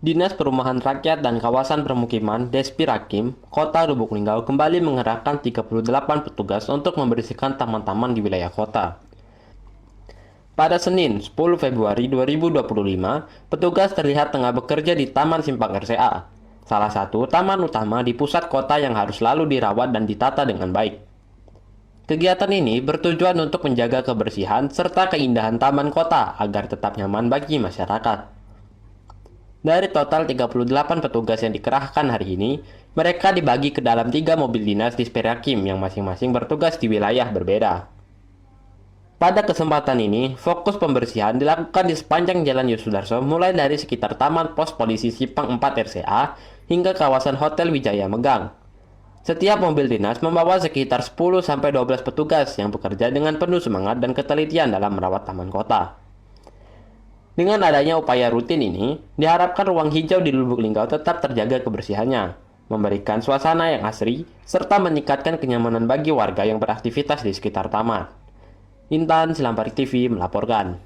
Dinas Perumahan Rakyat dan Kawasan Permukiman Despirakim, Kota Lubuk Linggau kembali mengerahkan 38 petugas untuk membersihkan taman-taman di wilayah kota. Pada Senin, 10 Februari 2025, petugas terlihat tengah bekerja di Taman Simpang RCA, salah satu taman utama di pusat kota yang harus selalu dirawat dan ditata dengan baik. Kegiatan ini bertujuan untuk menjaga kebersihan serta keindahan taman kota agar tetap nyaman bagi masyarakat. Dari total 38 petugas yang dikerahkan hari ini, mereka dibagi ke dalam 3 mobil dinas di Disperakim yang masing-masing bertugas di wilayah berbeda. Pada kesempatan ini, fokus pembersihan dilakukan di sepanjang Jalan Yosudarso mulai dari sekitar Taman Pos Polisi Sipang 4 RCA hingga kawasan Hotel Wijaya Megang. Setiap mobil dinas membawa sekitar 10-12 petugas yang bekerja dengan penuh semangat dan ketelitian dalam merawat taman kota. Dengan adanya upaya rutin ini, diharapkan ruang hijau di Lubuk Linggau tetap terjaga kebersihannya, memberikan suasana yang asri, serta meningkatkan kenyamanan bagi warga yang beraktivitas di sekitar taman. Intan Silampari TV melaporkan.